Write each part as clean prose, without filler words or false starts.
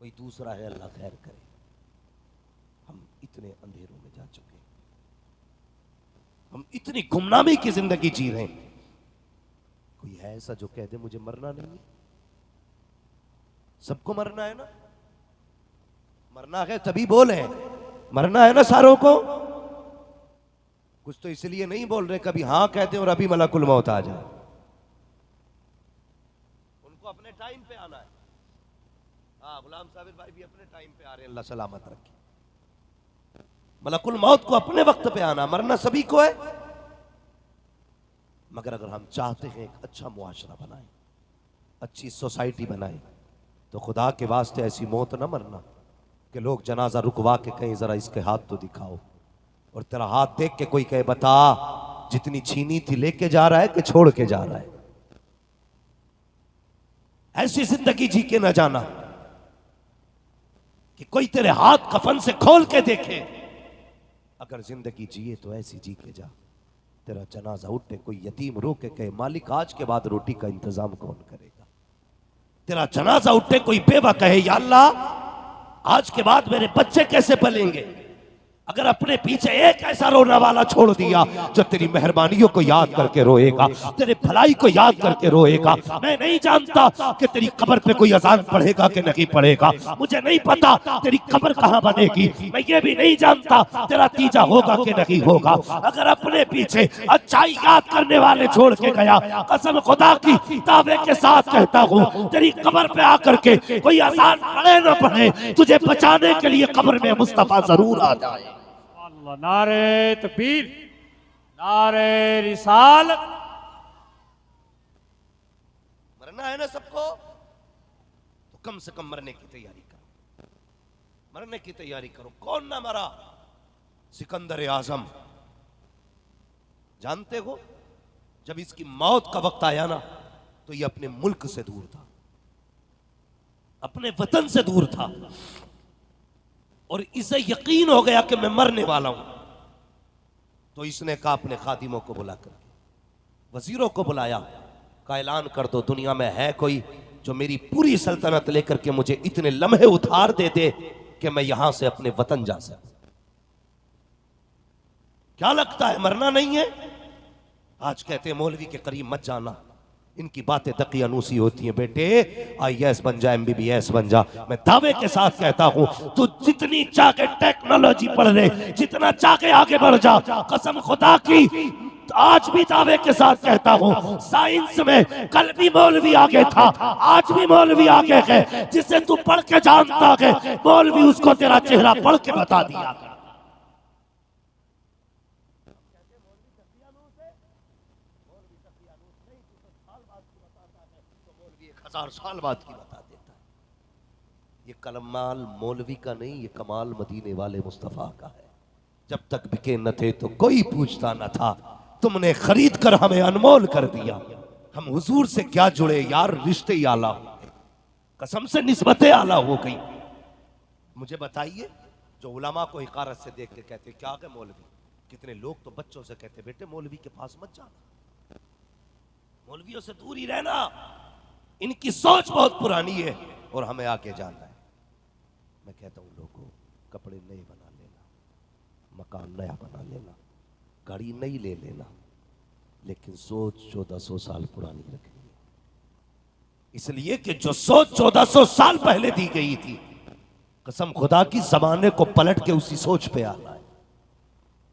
कोई दूसरा है, अल्लाह खैर करे। हम इतने अंधेरों में जा चुके, हम इतनी गुमनामी की जिंदगी जी रहे हैं। कोई है ऐसा जो कह दे मुझे मरना नहीं है? सबको मरना है ना, मरना है तभी बोले, मरना है ना सारों को। कुछ तो इसलिए नहीं बोल रहे, कभी हाँ कहते और अभी मलकुल मौत आ जाए। उनको अपने टाइम पे आना है। हाँ, गुलाम साबिर भाई भी अपने टाइम पे आ रहे हैं, अल्लाह सलामत रखे। मलकुल मौत को अपने वक्त पे आना, मरना सभी को है। मगर अगर हम चाहते हैं एक अच्छा मुआशरा बनाए, अच्छी सोसाइटी बनाए, तो खुदा के वास्ते ऐसी मौत ना मरना कि लोग जनाजा रुकवा के कहीं जरा इसके हाथ तो दिखाओ, और तेरा हाथ देख के कोई कहे बता जितनी छीनी थी लेके जा रहा है कि छोड़ के जा रहा है। ऐसी जिंदगी जी के ना जाना कि कोई तेरे हाथ कफन से खोल के देखे। अगर जिंदगी जिए तो ऐसी जी के जा, तेरा जनाजा उठे कोई यतीम रो के कहे मालिक आज के बाद रोटी का इंतजाम कौन करेगा। तेरा जनाजा उठे कोई बेवा कहे या अल्लाह आज के बाद मेरे बच्चे कैसे पलेंगे। अगर अपने पीछे एक ऐसा रोने वाला छोड़ दिया जो तेरी मेहरबानियों को याद करके रोएगा, तेरे भलाई को याद करके रोएगा। मैं नहीं जानता कि तेरी कब्र पे कोई अजान पढ़ेगा कि नहीं पढ़ेगा, मुझे नहीं पता तेरी कब्र कहाँ बनेगी, मैं ये भी नहीं जानता तेरा तीजा होगा कि नहीं होगा। अगर अपने पीछे अच्छाई याद करने वाले छोड़ के गया, कसम खुदा की दावे के साथ कहता हूँ तेरी कब्र पे आकर के कोई अजान पढ़े न पढ़े, तुझे बचाने के लिए कब्र में मुस्तफा जरूर आ जाए। नारे तकबीर, नारे रिसालत। मरना है ना सबको, तो कम से कम मरने की तैयारी करो, मरने की तैयारी करो। कौन ना मरा? सिकंदर आजम। जानते हो जब इसकी मौत का वक्त आया ना तो ये अपने मुल्क से दूर था, अपने वतन से दूर था, और इसे यकीन हो गया कि मैं मरने वाला हूं। तो इसने कहा अपने खादिमों को बुला कर, वजीरों को बुलाया, का ऐलान कर दो दुनिया में है कोई जो मेरी पूरी सल्तनत लेकर के मुझे इतने लम्हे उधार दे दे कि मैं यहां से अपने वतन जा सकूं। क्या लगता है मरना नहीं है? आज कहते हैं मौलवी के करीब मत जाना, इनकी बातें दकियानूसी होती हैं। बेटे IAS बन जा, MBBS बन जा। मैं दावे के साथ कहता हूं तू जितनी चाह के टेक्नोलॉजी पढ़ ले, जितना चाह के आगे बढ़ जा, कसम खुदा की आज भी दावे के साथ कहता हूं साइंस में कल भी मौलवी आगे था, आज भी मौलवी आगे है। जिसे तू पढ़ के जानता है मौलवी उसको तेरा चेहरा पढ़ के बता दिया। साल बाद की बता देता है। ये कमाल मौलवी का नहीं, ये कमाल मदीने वाले मुस्तफा का है। जब तक बिके न थे तो कोई पूछता न था, तुमने खरीद कर हमें अनमोल कर दिया। हम हुजूर से क्या जुड़े यार, रिश्ते आला हो गए, कसम से निस्बतें आला हो गई। मुझे बताइए जो उलमा को हिकारत से देख के कहते क्या है मौलवी, कितने लोग तो बच्चों से कहते बेटे मौलवी के पास मत जाना, मौलवियों से दूर ही रहना, इनकी सोच बहुत पुरानी है और हमें आगे जाना है। मैं कहता हूं लोगों कपड़े नए बना लेना, मकान नया बना लेना, गाड़ी नई ले लेना, लेकिन सोच 1400 साल पुरानी रखनी है। इसलिए कि जो सोच 1400 साल पहले दी गई थी, कसम खुदा की जमाने को पलट के उसी सोच पे आना है।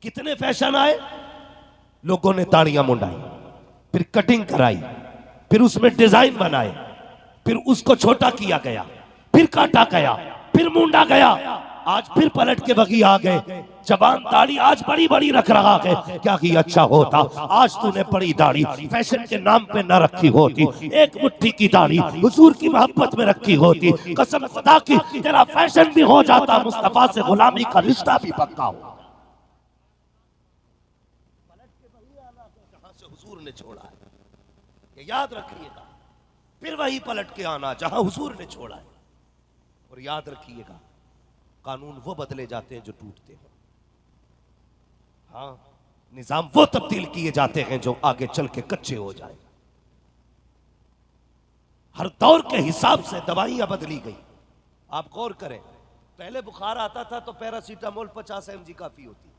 कितने फैशन आए, लोगों ने दाढ़ियां मुंडाई, फिर कटिंग कराई, फिर उसमें डिजाइन बनाए, फिर उसको छोटा किया गया, फिर काटा गया, फिर मुंडा गया, आज फिर पलट के वही आ गए। जवान दाढ़ी आज बड़ी बड़ी रख रहा है, क्या कि अच्छा होता आज तूने बड़ी दाढ़ी फैशन के नाम पे न रखी होती, एक मुट्ठी की दाढ़ी हुजूर की मोहब्बत में रखी होती, कसम खुदा की तेरा फैशन भी हो जाता, मुस्तफा से गुलामी का रिश्ता भी पक्का हो। जहां से हुजूर ने छोड़ा है ये याद रखिएगा, फिर वही पलट के आना जहां हुजूर ने छोड़ा है। और याद रखिएगा कानून वो बदले जाते हैं जो टूटते हैं, हाँ निजाम वो तब्दील किए जाते हैं जो आगे चल के कच्चे हो जाए। हर दौर के हिसाब से दवाइयां बदली गई, आप गौर करें, पहले बुखार आता था तो पैरासीटामोल 50 mg काफी होती थी।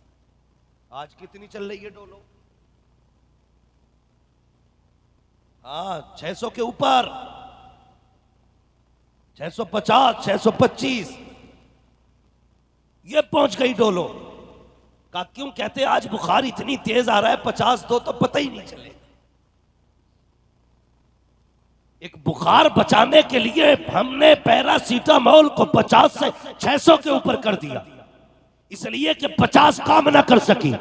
आज कितनी चल रही है डोलो? हाँ, 600 के ऊपर, 650, 625 ये पहुंच गई डोलो का। क्यों कहते आज बुखार इतनी तेज आ रहा है, 50 दो तो पता ही नहीं चले। एक बुखार बचाने के लिए हमने पैरासीटामोल को 50 से 600 के ऊपर कर दिया, इसलिए कि 50 काम ना कर सकी।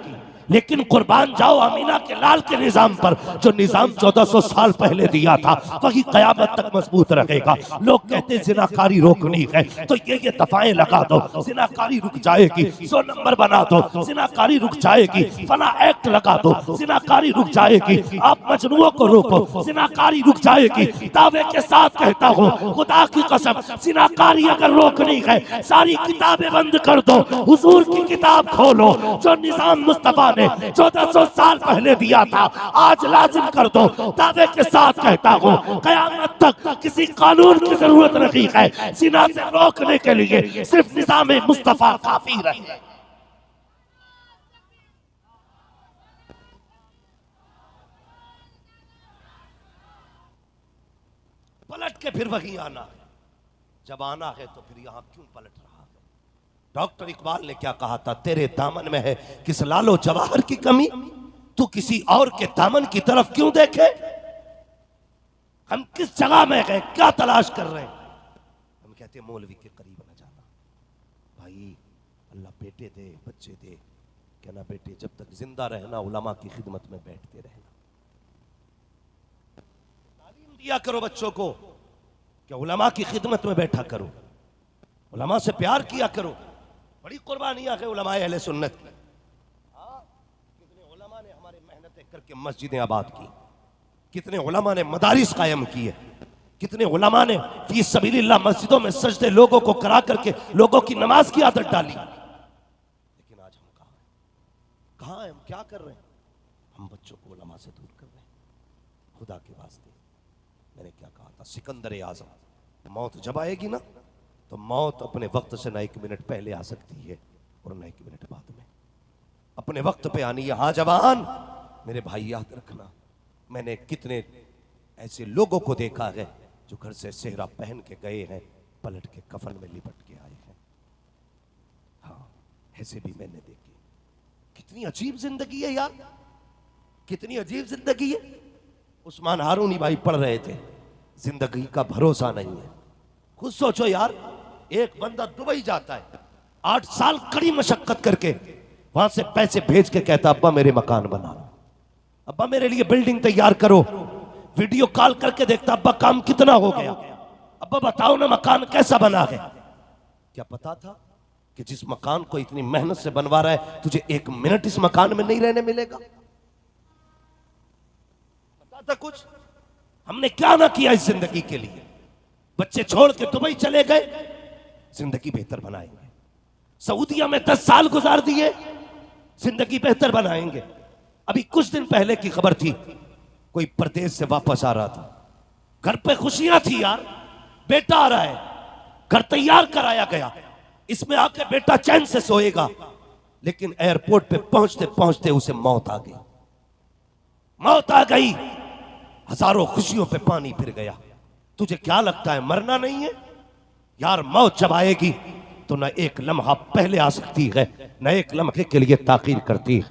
लेकिन कुर्बान जाओ अमीना के लाल के निजाम पर, जो निजाम 1400 साल पहले दिया था वही कयामत तक मजबूत रहेगा। लोग कहते जिनाकारी रोकनी है तो ये दफाएं लगा दो, जिनाकारी रुक जाएगी, 100 नंबर बना दो, जिनाकारी रुक जाएगी, फला एक्ट लगा दो, जिनाकारी रुक जाएगी। आप मजनुओं को रोको, जिनाकारी रुक जाएगी। दावे के साथ कहता हूँ खुदा की कसम, जिनाकारी अगर रोकनी है सारी किताबें बंद कर दो, हुजूर की किताब खोलो जो निजाम मुस्तफा ने 1400 साल पहले दिया था, आज लाजिम कर दो। दावे के साथ कहता हूँ कयामत तक किसी कानून की जरूरत नहीं है, जिना से रोकने के लिए सिर्फ निजाम मुस्तफा काफी रहे। पलट के फिर वही आना है, जब आना है तो फिर यहां क्यों पलट रहा है? डॉक्टर इकबाल ने क्या कहा था, तेरे दामन में है किस लालो जवाहर की कमी, तू किसी और के दामन की तरफ क्यों देखे। हम किस जगह में गए, क्या तलाश कर रहे हैं? हम कहते हैं मौलवी के करीब न जाना। भाई अल्लाह बेटे दे, बच्चे दे, कहना बेटे जब तक जिंदा रहना उलमा की खिदमत में बैठते रहना। तालीम दिया करो बच्चों को कि उलमा की खिदमत में बैठा करो, उलमा से प्यार किया करो। बड़ी कुर्बानियां है उलमाए अहले सुन्नत की। कितने उलमा ने हमारे मेहनतें करके मस्जिदें आबाद की, कितने उलमा ने मदारिस कायम किए, कितने उलमा ने फी सबीलिल्लाह मस्जिदों में सजदे लोगों को करा करके लोगों की नमाज की आदत डाली। लेकिन आज हम कहाँ हैं, हम क्या कर रहे हैं? हम बच्चों को उलमा से दूर कर रहे हैं। खुदा के वास्ते मैंने क्या कहा था, सिकंदर आजम मौत जब आएगी ना तो मौत अपने वक्त से ना 1 मिनट पहले आ सकती है और ना 1 मिनट बाद में, अपने वक्त पे आनी है। हाँ जवान मेरे भाई याद रखना, मैंने कितने ऐसे लोगों को देखा है जो घर से सेहरा पहन के गए हैं, पलट के कफन में लिपट के आए हैं। हाँ ऐसे भी मैंने देखे। कितनी अजीब जिंदगी है यार, कितनी अजीब जिंदगी है। उस्मान हारूनी भाई पढ़ रहे थे, जिंदगी का भरोसा नहीं है। खुद सोचो यार, एक बंदा दुबई जाता है, 8 साल कड़ी मशक्कत करके वहां से पैसे भेज के कहता अब्बा मेरे मकान बना, अब्बा मेरे लिए बिल्डिंग तैयार करो। वीडियो कॉल करके देखता अब्बा काम कितना हो गया, अब्बा बताओ ना मकान कैसा बना है। क्या पता था कि जिस मकान को इतनी मेहनत से बनवा रहा है तुझे 1 मिनट इस मकान में नहीं रहने मिलेगा? पता था कुछ? हमने क्या ना किया इस जिंदगी के लिए। बच्चे छोड़ के दुबई चले गए, जिंदगी बेहतर बनाएंगे। सऊदिया में 10 साल गुजार दिए, जिंदगी बेहतर बनाएंगे। अभी कुछ दिन पहले की खबर थी, कोई परदेश से वापस आ रहा था, घर पे खुशियां थी यार, बेटा आ रहा है, घर तैयार कराया गया, इसमें आके बेटा चैन से सोएगा। लेकिन एयरपोर्ट पे पहुंचते पहुंचते उसे मौत आ गई, मौत आ गई। हजारों खुशियों पे पानी फिर गया। तुझे क्या लगता है मरना नहीं है यार? मौत जब आएगी तो न एक लम्हा पहले आ सकती है, न एक लम्हे के लिए ताकीर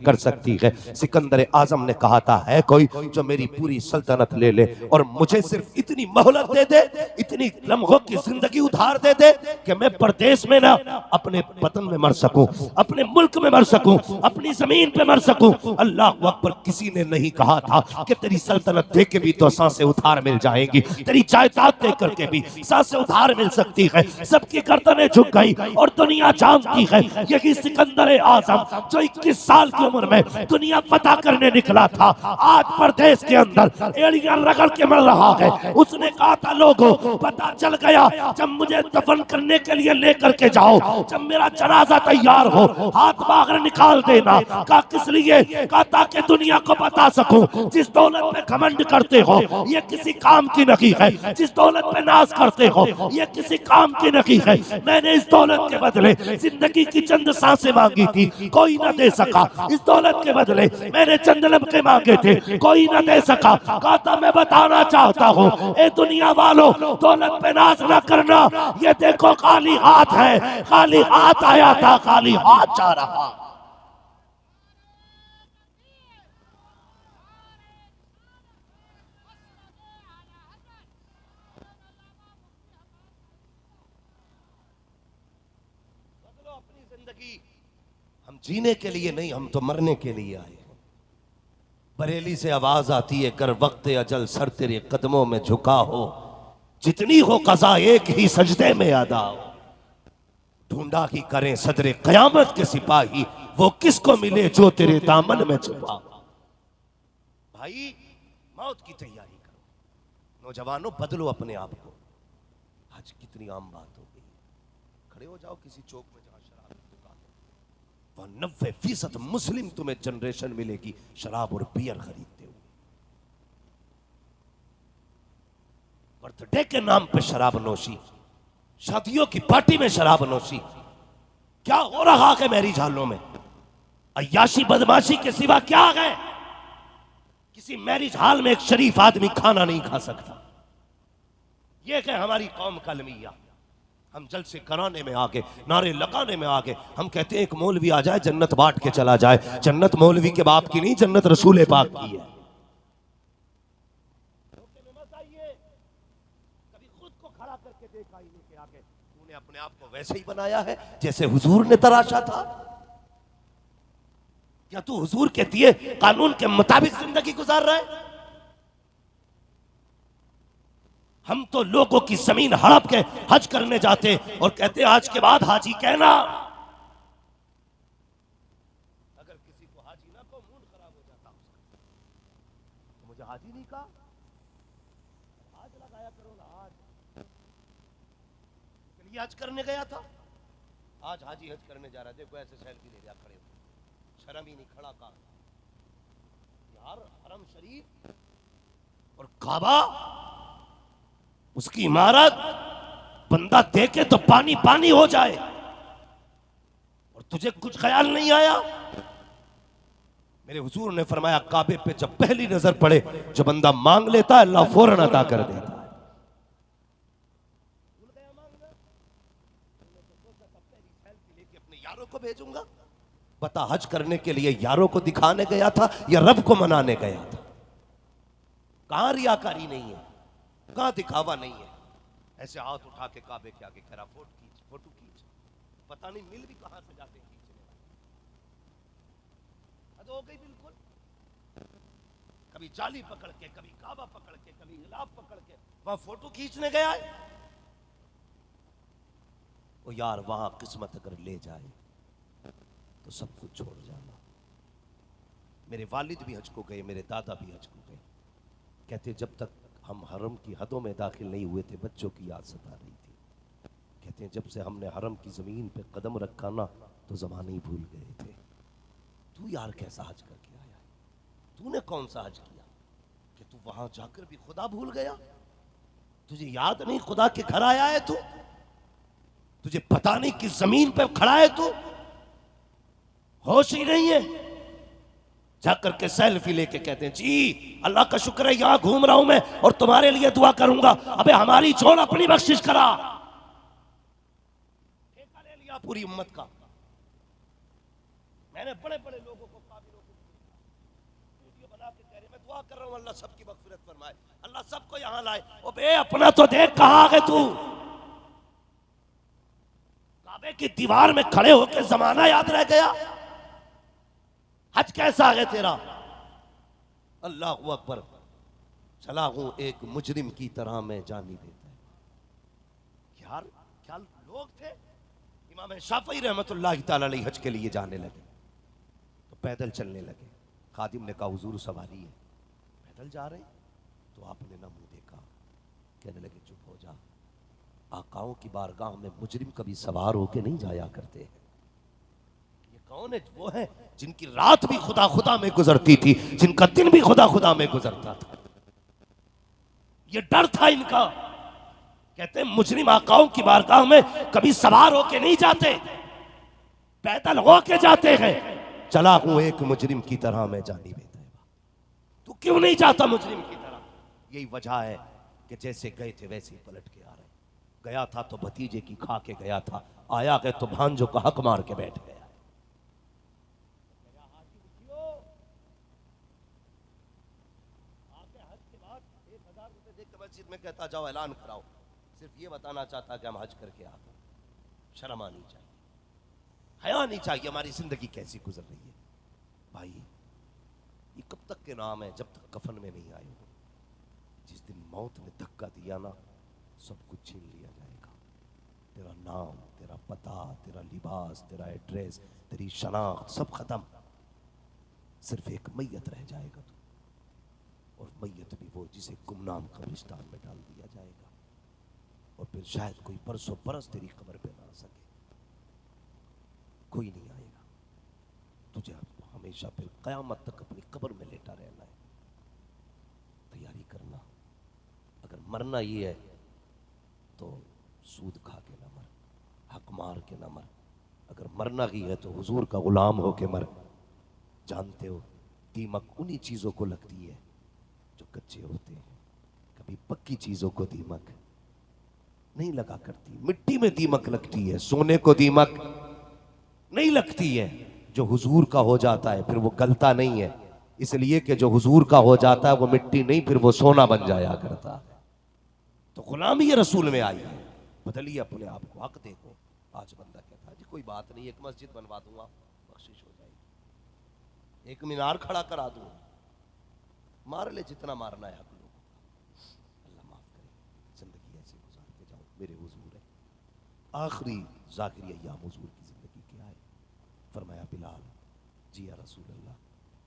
कर सकती है। सिकंदर आजम ने कहा था, है कोई जो मेरी पूरी सल्तनत ले ले और मुझे सिर्फ इतनी मोहलत दे दे, इतनी लम्हों की जिंदगी उधार दे दे कि मैं परदेश में ना अपने वतन में मर सकूं, अपने मुल्क में मर सकूं, अपनी जमीन पे मर सकूं। अल्लाह अकबर। किसी ने नहीं कहा था कि तेरी सल्तनत दे के भी तो सांसें उधार मिल जाएंगी, तेरी जायदाद दे करके भी सांसें उधार मिल सकती है। सबकी गर्दनें झुक गई और दुनिया जानती है यही सिकंदर बंदर आजम जो 21 साल की उम्र में दुनिया फतह करने निकला था, आज प्रदेश के अंदर एड़ियां रगड़ के मर रहा है। उसने कहा था लोगों पता चल गया, जब मुझे दफन करने के लिए लेकर के जाओ, जब मेरा जनाजा तैयार हो, हाथ बाहर निकाल देना। कहा किस लिए? कहा ताकि दुनिया को बता सकूं जिस दौलत पे घमंड करते हो ये किसी काम की नहीं है, जिस दौलत पे नाज करते हो ये किसी काम की नहीं है। मैंने इस दौलत के बदले जिंदगी की चंद सांसें मांगी थी, कोई ना दे सका। इस दौलत के बदले मैंने चंद लम्हे मांगे थे, कोई ना दे सका। कहा था मैं बताना चाहता हूँ ए दुनिया वालों, दौलत पे नाज ना करना, ये देखो खाली हाथ है, खाली हाथ आया था, खाली हाथ जा रहा। बदलो अपनी जिंदगी, हम जीने के लिए नहीं, हम तो मरने के लिए आए हैं। बरेली से आवाज आती है, कर वक्त अजल सर तेरे कदमों में झुका हो, जितनी हो कज़ा एक ही सजदे में अदा हो। ढूंढा की करें सदरे कयामत के सिपाही, वो किसको मिले जो तेरे दामन में छुपा। भाई मौत की तैयारी करो, नौजवानों बदलो अपने आप को। आज कितनी आम बात हो गई, खड़े हो जाओ किसी चौक में जहां शराब की दुकान है, वहां 90% मुस्लिम तुम्हें जनरेशन मिलेगी शराब और बियर खरीदते हुए। बर्थडे के नाम पे शराब नोशी, शादियों की पार्टी में शराब नोशी, क्या हो रहा है मैरिज हालों में? अय्याशी बदमाशी के सिवा क्या है? किसी मैरिज हाल में एक शरीफ आदमी खाना नहीं खा सकता। यह है हमारी कौम का अलमिया। हम जल से कराने में आगे, नारे लगाने में आगे। हम कहते हैं एक मौलवी आ जाए जन्नत बांट के चला जाए। जन्नत मौलवी के बाप की नहीं, जन्नत रसूल पाक की है। कभी खुद को खड़ा करके देखा ही नहीं के आगे तूने अपने आप को वैसे ही बनाया है जैसे हुजूर ने तराशा था, या तू हुजूर के दिए कानून के मुताबिक जिंदगी गुजार रहा है? हम तो लोगों की जमीन हड़प के हज करने जाते और कहते आज के बाद हाजी कहना। अगर किसी को हाजी ना को मूड खराब हो जाता उसका, तो मुझे हाजी नहीं कहा, आज लगाया करो ना। आज चलिए हज करने गया था, आज हाजी हज करने जा रहा है, देखो ऐसे सेल्फी ले लिया खड़े हो, शर्म ही नहीं, खड़ा कहा यार। हरम शरीफ और काबा, उसकी इमारत बंदा देखे तो पानी पानी हो जाए, और तुझे कुछ ख्याल नहीं आया। मेरे हुजूर ने फरमाया काबे पे जब पहली नजर पड़े, जो बंदा मांग लेता है अल्लाह फौरन अता कर देता है। लेके अपने यारों को भेजूंगा, बता हज करने के लिए यारों को दिखाने गया था या रब को मनाने गया था? कहां रियाकारी नहीं है, कहां दिखावा नहीं है। ऐसे हाथ उठा के काबे के आगे खड़ा फोटो खींच, पता नहीं मिल भी कहां से जाते खींचने। हो गई बिल्कुल, कभी जाली पकड़ के, कभी काबा पकड़ के, कभी गुलाब पकड़ के वहां फोटो खींचने गया है। ओ यार वहां किस्मत अगर ले जाए तो सब कुछ छोड़ जाना। मेरे वालिद भी हज को गए, मेरे दादा भी हज को गए। कहते जब तक हम हरम की हदों में दाखिल नहीं हुए थे बच्चों की याद सता रही थी। कहते हैं जब से हमने हरम की जमीन पे कदम रखा ना तो जमाने ही भूल गए थे। तू यार कैसा हज करके आया है? तूने कौन सा हज किया कि तू वहां जाकर भी खुदा भूल गया? तुझे याद नहीं खुदा के घर आया है तू? तुझे पता नहीं किस जमीन पे खड़ा है तू? होश ही नहीं है। जाकर के सेल्फी लेके कहते हैं जी अल्लाह का शुक्र है यहां घूम रहा हूं मैं और तुम्हारे लिए दुआ करूंगा। अबे हमारी छोड़, अपनी बख्शिश करा। ठेका ले लिया पूरी उम्मत का। मैंने बड़े बड़े लोगों को, काबिलों को वीडियो बना के कह रहे मैं दुआ कर रहा हूं अल्लाह सबकी मगफिरत फरमाए, अल्लाह सबको यहां लाए। ओ बे अपना तो देख कहां है तू? काबे की दीवार में खड़े होकर जमाना याद रह गया। हज कैसा है तेरा? अल्लाह अकबर। चला हूं एक मुजरिम की तरह मैं जानी देता है। यार क्या लोग थे, इमाम शाफई रहमतुल्लाह ताला अलैहि हज के लिए जाने लगे तो पैदल चलने लगे। खादिम ने कहा हुजूर सवारी है, पैदल जा रहे हैं? तो आपने ना मुंह देखा, कहने लगे चुप हो जा, आकाओं की बारगाह में मुजरिम कभी सवार होके नहीं जाया करते हैं। ये कौन है? वो है जिनकी रात भी खुदा खुदा में गुजरती थी, जिनका दिन भी खुदा खुदा में गुजरता था। ये डर था इनका। कहते हैं मुजरिम आकाओं की बारगाह में कभी सवार होके नहीं जाते, पैदल होके जाते हैं। चला हूं एक मुजरिम की तरह मैं जानी बेतैबा, तू क्यों नहीं जाता मुजरिम की तरह? यही वजह है कि जैसे गए थे वैसे ही पलट के आ रहे। गया था तो भतीजे की खा के गया था, आया गए तो भांजो का हक मार के बैठ गया। मस्जिद में कहता जाओ ऐलान कराओ, सिर्फ ये बताना चाहता कि हम हज करके आ गए। शर्म आनी चाहिए, हया नहीं चाहिए। हमारी जिंदगी कैसी गुजर रही है भाई, ये कब तक के नाम है जब तक कफन में नहीं आए हो। जिस दिन मौत ने धक्का दिया ना, सब कुछ छीन लिया जाएगा। तेरा नाम, तेरा पता, तेरा लिबास, तेरा एड्रेस, तेरी शनाख्त सब खत्म। सिर्फ एक मैयत रह जाएगा तू, और मैयत भी वो जिसे गुमनाम कब्रिस्तान में डाल दिया जाएगा। और फिर शायद कोई परसों बरस तेरी कब्र पे ना आ सके, कोई नहीं आएगा। तुझे हमेशा फिर कयामत तक अपनी कब्र में लेटा रहना है। तैयारी करना। अगर मरना ये है तो सूद खा के ना मर, हक मार के ना मर। अगर मरना ही है तो हुजूर का गुलाम हो के मर। जानते हो दीमक उन्हीं चीजों को लगती है जो कच्चे होते हैं, कभी पक्की चीजों को दीमक नहीं लगा करती। मिट्टी में दीमक लगती है, सोने को दीमक नहीं लगती है। जो हुजूर का हो जाता है फिर वो गलता नहीं है, इसलिए कि जो हुजूर का हो जाता है वो मिट्टी नहीं, फिर वो सोना बन जाया करता है। तो गुलामी ये रसूल में आई है। बदलिए अपने आप को, हक देखो। आज बंदा कहता है जी कोई बात नहीं, एक मस्जिद बनवा दूंगा, बख्शिश हो जाएगी, एक मीनार खड़ा करा दूंगा, मार ले जितना मारना है हक लोगों का। अल्लाह माफ करे, जिंदगी ऐसे गुजार के जाओ। मेरे हुजूर है, आखिरी ज़ाकिरी अय्याम हुजूर की जिंदगी क्या है? फरमाया बिलाल जी या रसूल अल्लाह,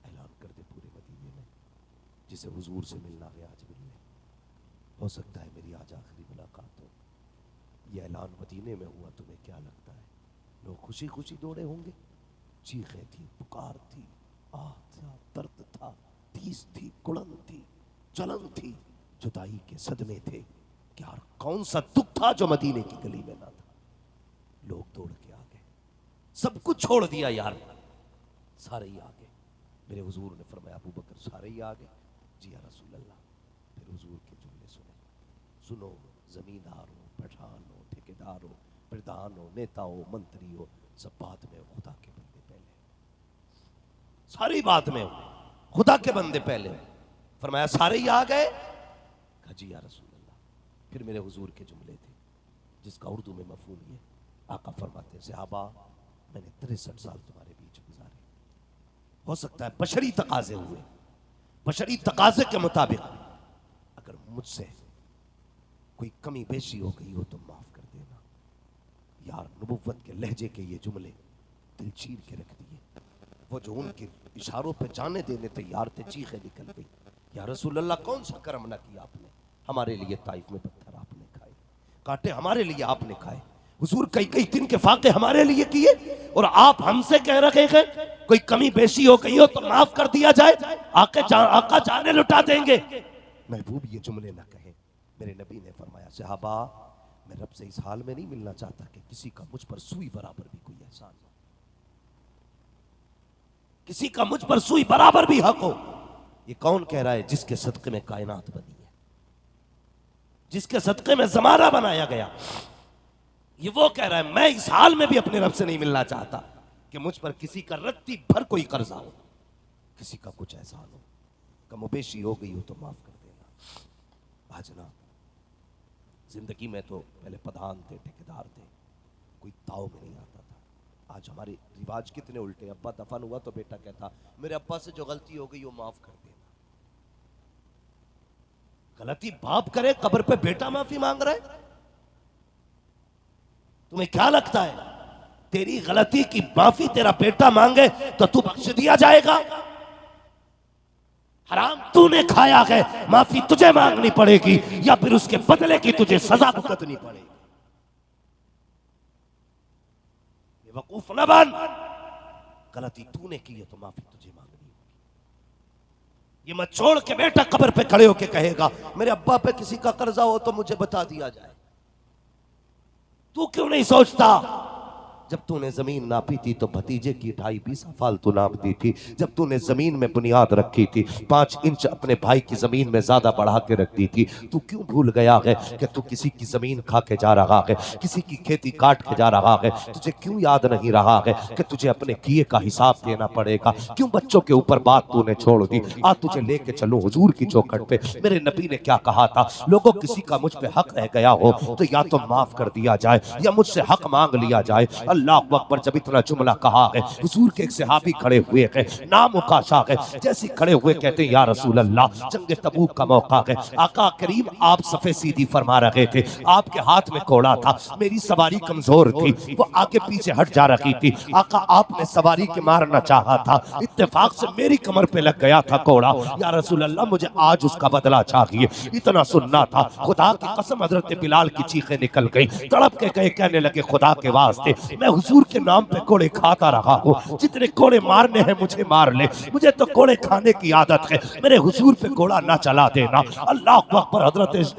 ऐलान कर दे पूरे मदीने में, जिसे हुजूर से मिलना है आज मिल ले। हो सकता है मेरी आज आखिरी मुलाकात हो। ये ऐलान मदीने में हुआ, तुम्हें क्या लगता है? लोग खुशी खुशी दौड़े होंगे। चीखें थी, पुकार थी, आह था, दर्द था, तीस थी, कुड़न थी, जलन थी, जुदाई के सदमे थे। यार कौन सा दुख था जो मदीने की गली में ना था? लोग दौड़ के आ गए, सब कुछ छोड़ दिया यार, सारे ही आ गए। मेरे हुजूर ने फरमाया अबू बकर सारे ही आ गए? जी या रसूल अल्लाह। फिर हुजूर के जुमले सुने, सुनो जमींदार हो, पठान हो, ठेकेदार हो, प्रधान हो, नेता हो, मंत्री हो, सब बात में खुदा के बंदे पहले, सारी बात में खुदा के बंदे पहले। फरमाया सारे ही आ गए? कहा जी या रसूल अल्लाह। फिर मेरे हुजूर के जुमले थे जिसका उर्दू में मफहूम ये, आका फरमाते सहाबा मैंने 63 साल तुम्हारे बीच गुजारे, हो सकता है बशरी तकाजे हुए, बशरी तकाजे के मुताबिक अगर मुझसे कोई कमी बेशी हो गई हो तो माफ कर देना। यार नबुव्वत के लहजे के ये जुमले दिल चीर के रख दिए। वो जो उनके इशारों पे जाने देने तैयार थे, चीखें निकल गई, या रसूल अल्लाह कौन सा करम ना किया आपने, हमारे लिए ताइफ में पत्थर आपने खाए, कांटे हमारे लिए आपने खाए, हुजूर कई कई दिन के फाके हमारे लिए किए, और आप हमसे कह रहे हैं कोई कमी बेशी हो गई हो तो माफ कर दिया जाए, आका जाने लुटा देंगे। महबूब ये जुमले ना कहे। मेरे नबी ने फरमाया सहाबा मैं रब से इस हाल में नहीं मिलना चाहता कि किसी का मुझ पर सुई बराबर भी कोई एहसान हो, किसी का मुझ पर सुई बराबर भी हक हो। ये कौन कह रहा है? जिसके सदके में कायनात बनी है, जिसके सदके में जमाना बनाया गया, ये वो कह रहा है मैं इस हाल में भी अपने रब से नहीं मिलना चाहता कि मुझ पर किसी का रत्ती भर कोई कर्जा हो, किसी का कुछ एहसान हो, कमोबेशी हो गई हो तो माफ कर देना। आज ना जिंदगी में तो पहले प्रधान थे, ठेकेदार थे, कोई ताव में नहीं आता था। आज हमारे रिवाज कितने उल्टे। अब्बा दफन हुआ तो बेटा कहता मेरे अब्बा से जो गलती हो गई वो माफ कर देना। गलती बाप करे, कब्र पे बेटा माफी मांग रहा है। तुम्हें क्या लगता है तेरी गलती की माफी तेरा बेटा मांगे तो तू बख्श दिया जाएगा? हराम तूने खाया है, माफी तुझे मांगनी पड़ेगी या फिर उसके बदले की तुझे सजा भुगतनी पड़ेगी। बेवकूफ न बन, गलती तूने की है तो माफी तुझे मांगनी होगी। ये मत छोड़ के बेटा कब्र पे खड़े होके कहेगा मेरे अब्बा पे किसी का कर्जा हो तो मुझे बता दिया जाए। तू क्यों नहीं सोचता जब तूने जमीन नापी थी तो भतीजे की 2.5 फालतू नाप दी थी। जब तूने जमीन में बुनियाद रखी थी 5 इंच अपने भाई की जमीन में ज्यादा बढ़ा के रख दी थी। तू क्यों भूल गया है कि तू किसी की जमीन खा के जा रहा है, किसी की खेती काट के जा रहा है? तुझे क्यों याद नहीं रहा है कि तुझे अपने किए का हिसाब देना पड़ेगा? क्यों बच्चों के ऊपर बात तूने छोड़ दी? आज तुझे लेके चलो हुजूर की चौखट पे। मेरे नबी ने क्या कहा था? लोगों किसी का मुझ पे हक रह गया हो तो या तो माफ कर दिया जाए या मुझसे हक मांग लिया जाए। अल्लाह अकबर जब इतना जुमला कहा है, हुजूर के एक सहाबी खड़े हुए हैं, नाम उकाशा है। जैसे खड़े हुए कहते हैं या रसूल अल्लाह, जंग तबूक का मौका है, आका करीम आप सफे सीधी फरमा रहे थे, आपके हाथ में कोड़ा था, मेरी सवारी कमजोर थी, वो आगे पीछे हट जा रही थी। आका आपने सवारी के मारना चाहा था, इत्तेफाक से मेरी कमर पे लग गया था कोड़ा। या रसूल अल्लाह मुझे आज उसका बदला चाहिए। इतना सुनना था, खुदा की कसम हजरत बिलाल की चीखें निकल गई, तड़प के गए, कहने लगे खुदा के वास्ते मैं हुजूर के नाम पे कोड़े खाता रहा हूँ, जितने कोड़े मारने हैं मुझे मार ले, मुझे तो कोड़े खाने की आदत है, मेरे हुजूर पे कोड़ा ना चला देना। अल्लाह अकबर।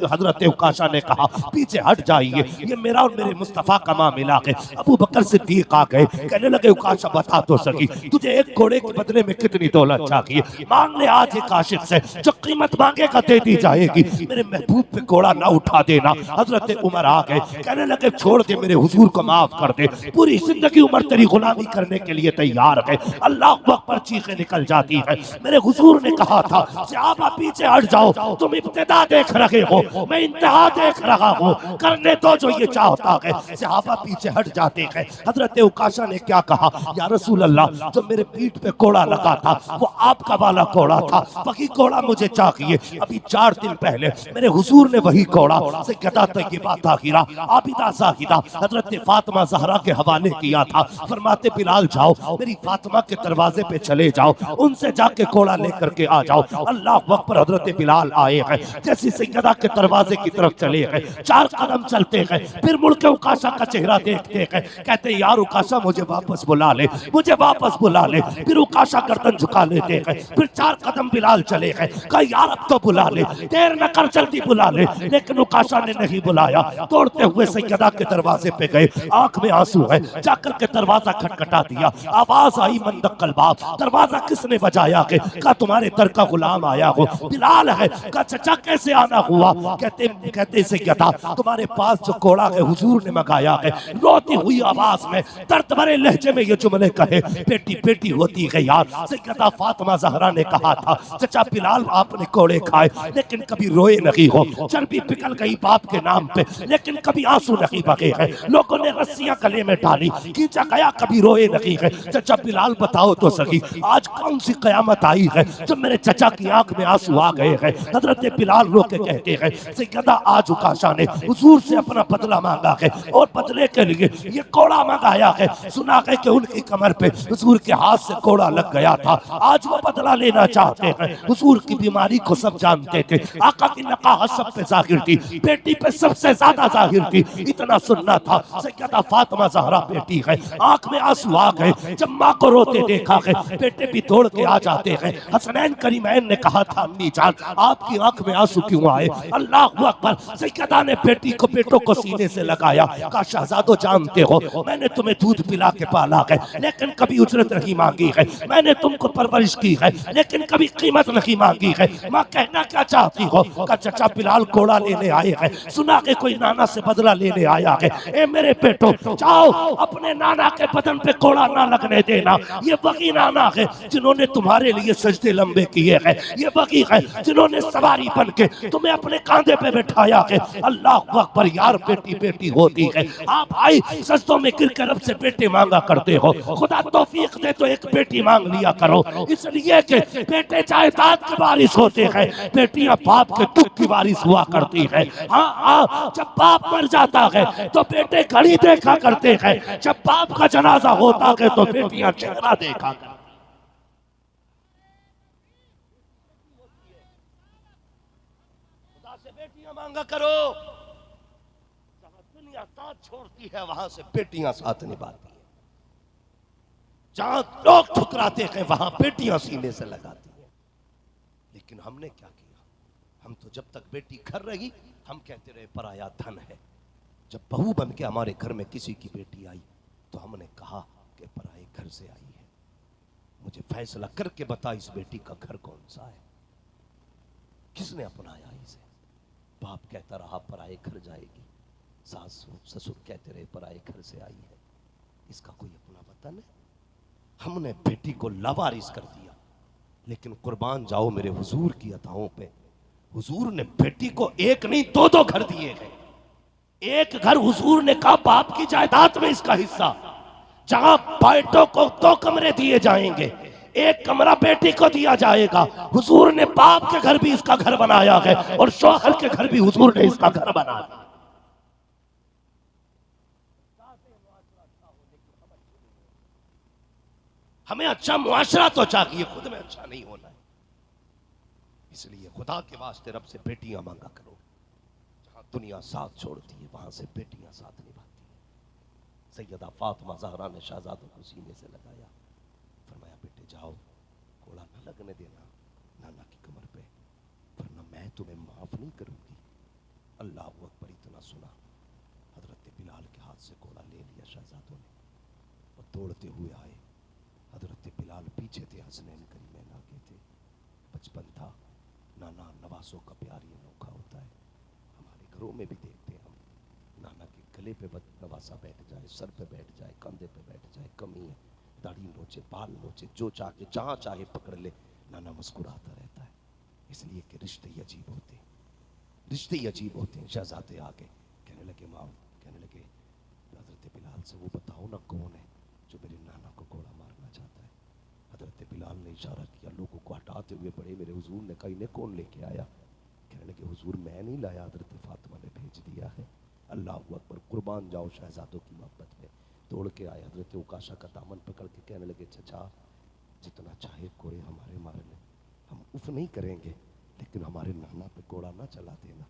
हजरत उकाशा ने कहा पीछे हट जाइए, ये मेरा और मेरे मुस्तफा का मामला है। अबू बकर सिद्दीक आ गए, कहने लगे उकाशा बता तो सकी तुझे एक कोड़े के बदले में कितनी दौलत चाहिए? मांग ले आज एक आशिक से, जो कीमत मांगेगा दे दी जाएगी, मेरे महबूब पे कोड़ा ना उठा देना। हजरत उमर आ गए, कहने लगे छोड़ दे, मेरे हुजूर को माफ कर दे, पूरी जिंदगी उमर तेरी गुलामी करने के लिए तैयार है। अल्लाह अकबर चीखें निकल जाती है। मेरे हुजूर ने कहा था सहाबा पीछे हट जाओ, तुम इब्तिदा देख रहे हो, मैं इंतहा देख रहा हूँ, करने दो जो ये चाहता है। सहाबा पीछे हट जाते हैं। हजरत उकाशा ने क्या कहा? या रसूल अल्लाह, जो मेरे पीठ पे कोड़ा लगा था वो आपका वाला कोड़ा था, वही कोड़ा मुझे चाहिए। अभी 4 दिन पहले मेरे हुजूर ने वही कोड़ा से कहता तय्यबा ताहिरा आबिदा जाहिदा हजरत फातिमा ज़हरा के हवाले किया था। फरमाते बिलाल जाओ, मेरी फातिमा के दरवाजे पे चले जाओ, उनसे जाके कोड़ा लेकर के आ जाओ। अल्लाह अकबर। हजरत बिलाल आए हैं, जैसे सैयदा के दरवाजे की तरफ चले गए, 4 कदम चलते गए, फिर मुड़ के उकाशा का चेहरा देखते गए, कहते यार उकाशा मुझे वापस बुला ले, मुझे वापस बुला ले। फिर उकाशा गर्दन झुका लेते गए, फिर 4 कदम बिलाल चले गए, कहा यार अब तो बुला ले, देर न कर जल्दी बुला ले। लेकिन उकाशा ने नहीं बुलाया, दौड़ते हुए सैयदा के दरवाजे पे गए, आंख में आंसू है, जाकर के दरवाजा खटखटा दिया। आवाज आई मंदक्कल बाप, दरवाजा किसने बजाया है? कहा तुम्हारे दर का गुलाम आया हो, बिलाल है। कहा चचा कैसे आना हुआ? कहते सैयदा तुम्हारे पास जो कोड़ा है हुजूर ने मंगाया है। रोती हुई आवाज में दर्द भरे लहजे में ये जुमले कहे, बेटी बेटी होती है यार। सैयदा फातिमा ज़हरा ने कहा था चचा बिलाल आपने कोड़े खाए लेकिन कभी रोए नहीं हो, चर्बी पिघल गई बाप के नाम पे लेकिन कभी आंसू नहीं बगे हैं, लोगों ने रस्सियां गले में डाली, खींचा गया, कभी रोए नहीं है। चचा बिलाल बताओ तो सही आज कौन सी कयामत आई है जब मेरे चचा की आंख में आंसू आ गए हैं? हजरत बिलाल रो के कहते हैं सैयदा आज उकाशा ने हुजूर से अपना बदला मांगा है और बदले के लिए ये कोड़ा मंगाया है। सुना है कि उनकी कमर पे हुजूर के हाथ से कोड़ा लग गया था, आज वो बदला लेना चाहते हैं। हुजूर की बीमारी को सब जानते थे, आका की नकाहत सब पे जाहिर थी, बेटी पे सबसे ज्यादा जाहिर थी। इतना सुनना था सैयदा फातिमा ज़हरा बेटी है, आंख में आंसू आ गए जब माँ को रोते देखा है, बेटे भी दौड़ के आ जाते हैं। हसनैन करीमैन ने कहा था अम्मी जान आपकी आंख में आंसू क्यों आए? अल्लाह अकबर। सैयदा ने बेटी को बेटों को सीने से लगाया, कहा शहजादो जानते हो मैंने तुम्हें दूध पिला के पाला है लेकिन कभी उजरत नहीं मांगी है, मैंने तुमको परवरिश की है लेकिन कभी कीमत नहीं मांगी है। माँ कहना क्या चाहती हो? कहा चचा बिलाल कोड़ा लेने आए हैं, सुना के कोई नाना से बदला लेने आया है। ए मेरे बेटो जाओ अपने नाना के बदन पे कोड़ा ना लगने देना, ये वही नाना है जिन्होंने तुम्हारे लिए सजदे लंबे किए हैं, ये वही है जिन्होंने सवारी बन के तुम्हें अपने कांधे पे बैठाया है। अल्लाह अकबर। यार बेटी बेटी होती है, आप भाई सजदों में गिर कर रब से बेटे मांगा करते हो, खुदा तौफीक दे तो एक बेटी मांग लिया करो, इसलिए कि बेटे जायदाद के वारिस होते हैं, बेटियां बाप के दुख की वारिस हुआ करती है। हाँ जब बाप मर जाता है तो बेटे घड़ी देखा करते हैं, हैं, जब बाप का जनाजा होता है तो बेटियां चेहरा देखा करती। खुदा से बेटियां मांगा करो, जहां दुनिया साथ छोड़ती है वहां से बेटियां साथ निभाती है, जहां लोग ठुकराते हैं वहां बेटियां सीने से लगाती हैं। लेकिन हमने क्या किया, हम तो जब तक बेटी घर रही हम कहते रहे पराया धन है। जब बहू बन के हमारे घर में किसी की बेटी आई तो हमने कहा कि पराए घर से आई है, मुझे फैसला करके बता इस बेटी का घर कौन सा है, किसने अपनाया इसे। बाप कहता रहा पराए घर जाएगी, सास ससुर कहते रहे पराए घर से आई है, इसका कोई अपना वतन है। हमने बेटी को लावारिस कर दिया। लेकिन कुर्बान जाओ मेरे हुजूर की अताओं पे, हुजूर ने बेटी को एक नहीं दो दो घर दिए हैं। एक घर हुजूर ने कहा बाप की जायदाद में इसका हिस्सा, जहां बेटों को 2 कमरे दिए जाएंगे, एक कमरा बेटी को दिया जाएगा। हुजूर ने बाप के घर भी इसका घर बनाया है और शौहर के घर भी हुजूर ने इसका घर बनाया। हमें अच्छा मुआशरा तो चाहिए, खुद में अच्छा नहीं होना है। इसलिए खुदा के वास्ते रब से बेटियां मांगा करो, जहां दुनिया साथ छोड़ती है वहां से बेटियां साथ निभाती है। सैयदा फातिमा ज़हरा ने शहजादों को सीने से लगाया, फरमाया बेटे जाओ, कोड़ा न लगने देना नाना की कमर पे, वरना मैं तुम्हें माफ नहीं करूंगी। अल्लाह अकबर इतना सुना, हजरत बिलाल के हाथ से कोड़ा ले लिया शहजादों ने और दौड़ते हुए आए। हजरत बिलाल पीछे थे, हसनैन करीमैन आगे थे। बचपन था, नाना नवासों का प्यार ये अनोखा होता है। हमारे घरों में भी देखते हैं हम, नाना के गले पे नवासा बैठ जाए, सर पे बैठ जाए, कंधे पे बैठ जाए, कमी है, दाढ़ी नोचे, बाल नोचे, जो चाहे जहाँ चाहे पकड़ ले, नाना मुस्कुराता रहता है। इसलिए कि रिश्ते ही अजीब होते हैं, रिश्ते ही अजीब होते हैं। शहजादे आगे कहने लगे, माँ कहने लगे हजरत बिलाल से वो बताओ ना कौन है जो मेरे नाना को कोड़ा मारना चाहता है। हजरत बिलाल ने इशारा किया, लोगों को हटाते हुए बड़े मेरे हुजूर ने कहा इन्हें कौन लेके आया। कहने लगे हुजूर मैं नहीं लाया, हजरत फातिमा ने भेज दिया है। अल्लाह अकबर, कुर्बान जाओ शहजादों की मोहब्बत में। दौड़ के आए, हजरत उकाशा का दामन पकड़ के कहने लगे चचा जितना चाहे कोड़े हमारे मार ले, हम उफ नहीं करेंगे, लेकिन हमारे नाना पे कोड़ा ना चला देना।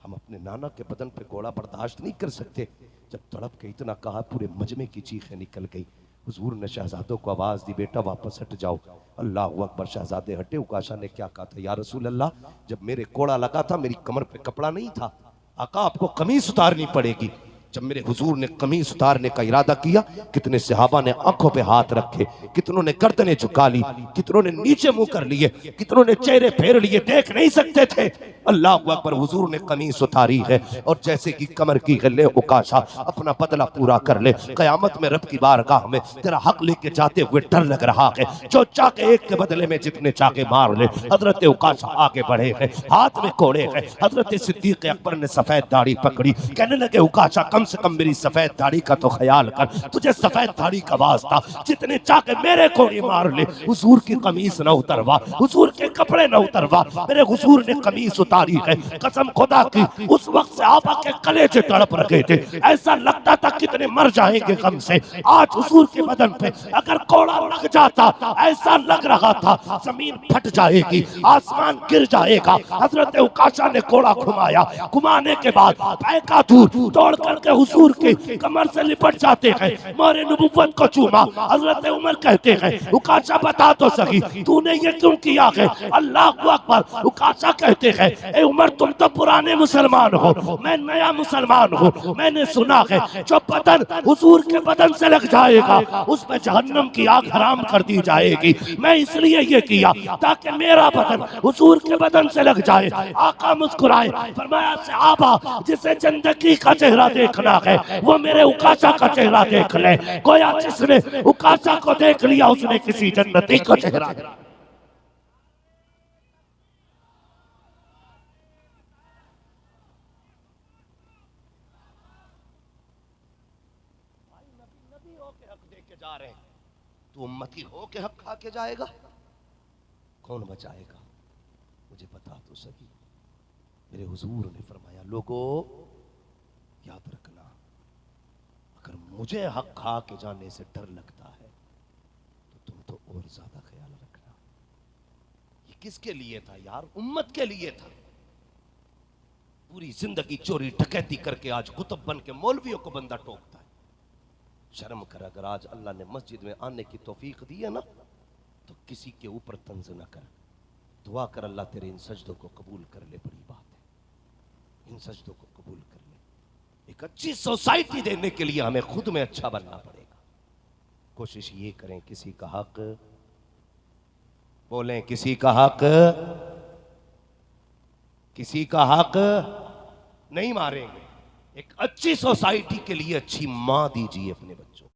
हम अपने नाना के बदन पे कोड़ा बर्दाश्त नहीं कर सकते। जब तड़प के इतना कहा पूरे मजमे की चीखें निकल गई। हुजूर ने शहजादों को आवाज दी, बेटा वापस हट जाओ। अल्लाह अकबर, शहजादे हटे। उकाशा ने क्या कहा था, या रसूल अल्लाह जब मेरे कोड़ा लगा था मेरी कमर पे कपड़ा नहीं था, आका आपको कमीज उतारनी पड़ेगी। जब मेरे हुजूर ने कमीज उतारने का इरादा किया, कितने सहाबा ने आंखों पे हाथ रखे, कितनों ने गर्दनें झुका ली, कितनों ने नीचे मुंह कर लिए, कितनों ने चेहरे फेर लिए, देख नहीं सकते थे। अल्लाह अकबर, हुजूर ने कमीज उतारी है और जैसे कि कमर की गले उकाशा अपना बदला पूरा कर ले, कयामत में रब की बारगाह में तेरा हक लेके जाते हुए डर लग रहा है। जो चाके एक के बदले में जितने चाके मार ले। हजरत उकाशा आगे बढ़े हैं, हाथ में कोड़े हैं। हजरत सिद्दीक अकबर ने सफेद दाढ़ी पकड़ी, कहने लगे उकाशा कम से कम मेरी सफेद दाढ़ी का तो ख्याल कर, तुझे सफेद दाढ़ी का वास्ता, जितने चाके मेरे कोड़ी मार ले, हुजूर की कमीज न उतरवा, हुजूर के कपड़े न उतरवा। मेरे हुजूर ने कमीज उतारी है, कसम खुदा की उस वक्त से आपा के कलेजे तड़प रखे थे, ऐसा लगता था कितने मर जाएंगे गम से। आज हुजूर के बदन पे अगर कोड़ा लग जाता, ऐसा लग रहा था जमीन फट जाएगी, आसमान गिर जाएगा। हजरत उकाशा ने कोड़ा घुमाया, घुमाने के बाद फेंका दूर, दौड़ करके हुजूर के कमर से लिपट जाते हैं, मोरे नबुव्वत को चूमा। हजरत उमर कहते हैं उकाशा बता तो सही तूने ये क्यों किया है। अल्लाह अकबर, उकाशा कहते हैं ए उमर तुम तो पुराने मुसलमान हो, मैं नया मुसलमान हूँ। मैंने सुना है जो बदन हुजूर के बदन से लग जाएगा उस पर जहन्नम की आग हराम कर दी जाएगी। मैं इसलिए ये किया ताकि मेरा बदन हुजूर के बदन से लग जाए। आका मुस्कुराए, फरमाया सहाबा जिसे जिंदगी का चेहरा देखना है वो मेरे उकाशा का चेहरा देख ले। गोया जिसने उकाशा को देख लिया उसने किसी जन्नती का चेहरा। नबी हो के हक दे के जा रहे हैं, तू उम्मती हो के हक खा के जाएगा, कौन बचाएगा मुझे बता तो सही। मेरे हुजूर ने फरमाया लोगों याद रखना, अगर मुझे हक खा के जाने से डर लगता है तो तुम तो और ज्यादा ख्याल रखना। ये किसके लिए था यार? उम्मत के लिए था। पूरी जिंदगी चोरी डकैती करके आज कुतुब बन के मौलवियों को बंदा टोकता है। शर्म कर, अगर आज अल्लाह ने मस्जिद में आने की तौफीक दी है ना तो किसी के ऊपर तंज न कर। दुआ कर अल्लाह तेरे इन सजदों को कबूल कर ले। बड़ी बात है, इन सजदों को कबूल कर ले। एक अच्छी सोसाइटी देने के लिए हमें खुद में अच्छा बनना पड़ेगा। कोशिश ये करें, किसी का हक बोलें, किसी का हक, किसी का हक नहीं मारेंगे। एक अच्छी सोसाइटी के लिए अच्छी मां दीजिए अपने बच्चों।